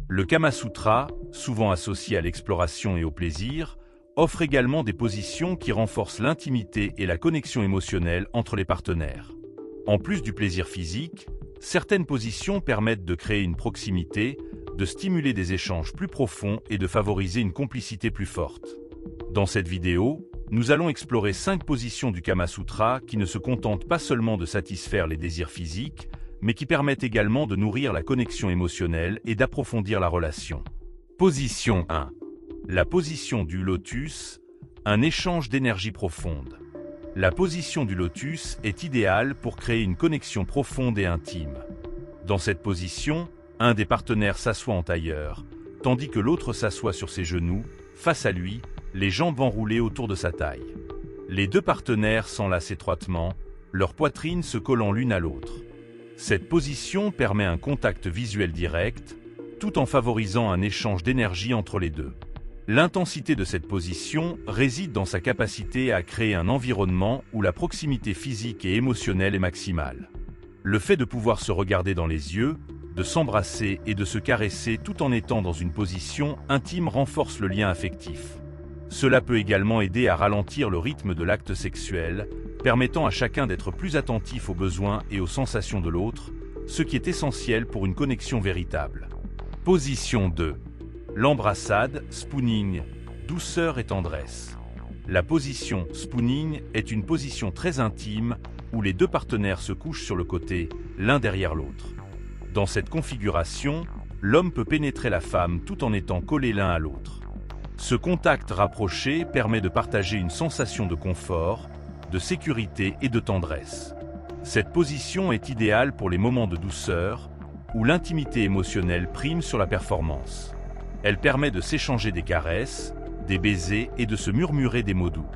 Le Kama Sutra, souvent associé à l'exploration et au plaisir, offre également des positions qui renforcent l'intimité et la connexion émotionnelle entre les partenaires. En plus du plaisir physique, certaines positions permettent de créer une proximité, de stimuler des échanges plus profonds et de favoriser une complicité plus forte. Dans cette vidéo, nous allons explorer 5 positions du Kama Sutra qui ne se contentent pas seulement de satisfaire les désirs physiques, mais qui permettent également de nourrir la connexion émotionnelle et d'approfondir la relation. Position 1. La position du lotus, un échange d'énergie profonde. La position du lotus est idéale pour créer une connexion profonde et intime. Dans cette position, un des partenaires s'assoit en tailleur, tandis que l'autre s'assoit sur ses genoux, face à lui, les jambes enroulées autour de sa taille. Les deux partenaires s'enlacent étroitement, leurs poitrines se collant l'une à l'autre. Cette position permet un contact visuel direct, tout en favorisant un échange d'énergie entre les deux. L'intensité de cette position réside dans sa capacité à créer un environnement où la proximité physique et émotionnelle est maximale. Le fait de pouvoir se regarder dans les yeux, de s'embrasser et de se caresser tout en étant dans une position intime renforce le lien affectif. Cela peut également aider à ralentir le rythme de l'acte sexuel, permettant à chacun d'être plus attentif aux besoins et aux sensations de l'autre, ce qui est essentiel pour une connexion véritable. Position 2. L'embrassade, spooning, douceur et tendresse. La position spooning est une position très intime où les deux partenaires se couchent sur le côté, l'un derrière l'autre. Dans cette configuration, l'homme peut pénétrer la femme tout en étant collé l'un à l'autre. Ce contact rapproché permet de partager une sensation de confort, de sécurité et de tendresse. Cette position est idéale pour les moments de douceur, où l'intimité émotionnelle prime sur la performance. Elle permet de s'échanger des caresses, des baisers et de se murmurer des mots doux.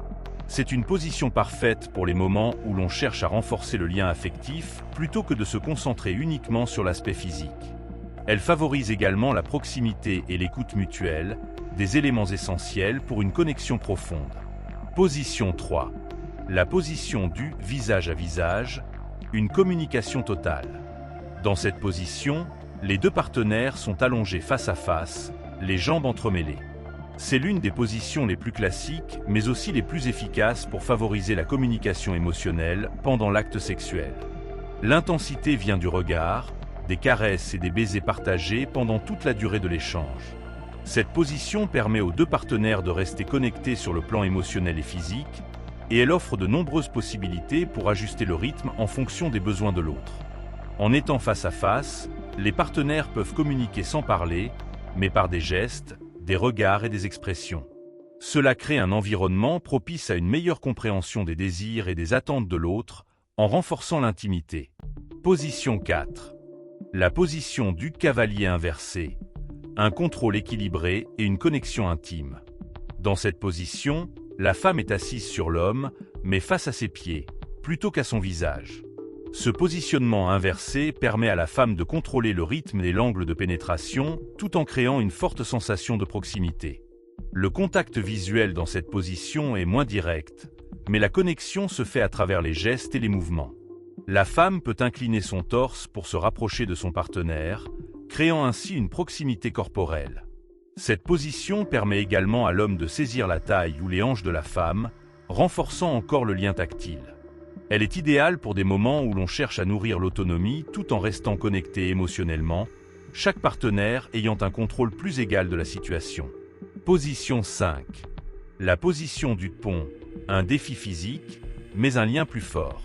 C'est une position parfaite pour les moments où l'on cherche à renforcer le lien affectif plutôt que de se concentrer uniquement sur l'aspect physique. Elle favorise également la proximité et l'écoute mutuelle, des éléments essentiels pour une connexion profonde. Position 3. La position du visage à visage, une communication totale. Dans cette position, les deux partenaires sont allongés face à face, les jambes entremêlées. C'est l'une des positions les plus classiques, mais aussi les plus efficaces pour favoriser la communication émotionnelle pendant l'acte sexuel. L'intensité vient du regard, des caresses et des baisers partagés pendant toute la durée de l'échange. Cette position permet aux deux partenaires de rester connectés sur le plan émotionnel et physique, et elle offre de nombreuses possibilités pour ajuster le rythme en fonction des besoins de l'autre. En étant face à face, les partenaires peuvent communiquer sans parler, mais par des gestes, des regards et des expressions. Cela crée un environnement propice à une meilleure compréhension des désirs et des attentes de l'autre, en renforçant l'intimité. Position 4. La position du cavalier inversé. Un contrôle équilibré et une connexion intime. Dans cette position, la femme est assise sur l'homme, mais face à ses pieds, plutôt qu'à son visage. Ce positionnement inversé permet à la femme de contrôler le rythme et l'angle de pénétration, tout en créant une forte sensation de proximité. Le contact visuel dans cette position est moins direct, mais la connexion se fait à travers les gestes et les mouvements. La femme peut incliner son torse pour se rapprocher de son partenaire, créant ainsi une proximité corporelle. Cette position permet également à l'homme de saisir la taille ou les hanches de la femme, renforçant encore le lien tactile. Elle est idéale pour des moments où l'on cherche à nourrir l'autonomie tout en restant connecté émotionnellement, chaque partenaire ayant un contrôle plus égal de la situation. Position 5. La position du pont, un défi physique, mais un lien plus fort.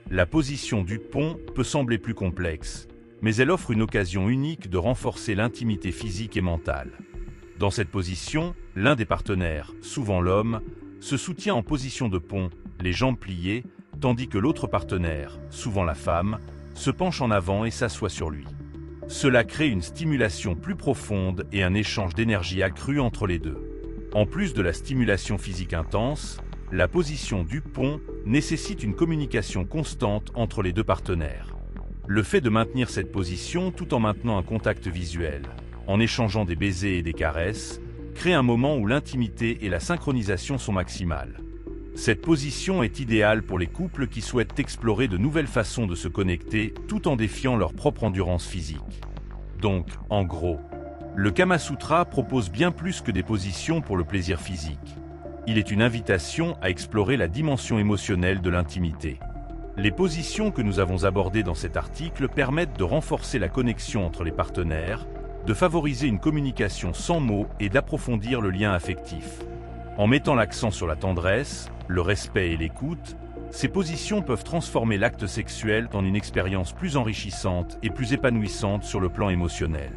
La position du pont peut sembler plus complexe, mais elle offre une occasion unique de renforcer l'intimité physique et mentale. Dans cette position, l'un des partenaires, souvent l'homme, se soutient en position de pont, les jambes pliées, tandis que l'autre partenaire, souvent la femme, se penche en avant et s'assoit sur lui. Cela crée une stimulation plus profonde et un échange d'énergie accru entre les deux. En plus de la stimulation physique intense, la position du pont nécessite une communication constante entre les deux partenaires. Le fait de maintenir cette position tout en maintenant un contact visuel, en échangeant des baisers et des caresses, crée un moment où l'intimité et la synchronisation sont maximales. Cette position est idéale pour les couples qui souhaitent explorer de nouvelles façons de se connecter tout en défiant leur propre endurance physique. Donc, en gros, Le Kama Sutra propose bien plus que des positions pour le plaisir physique. Il est une invitation à explorer la dimension émotionnelle de l'intimité. Les positions que nous avons abordées dans cet article permettent de renforcer la connexion entre les partenaires, de favoriser une communication sans mots et d'approfondir le lien affectif. En mettant l'accent sur la tendresse, le respect et l'écoute, ces positions peuvent transformer l'acte sexuel en une expérience plus enrichissante et plus épanouissante sur le plan émotionnel.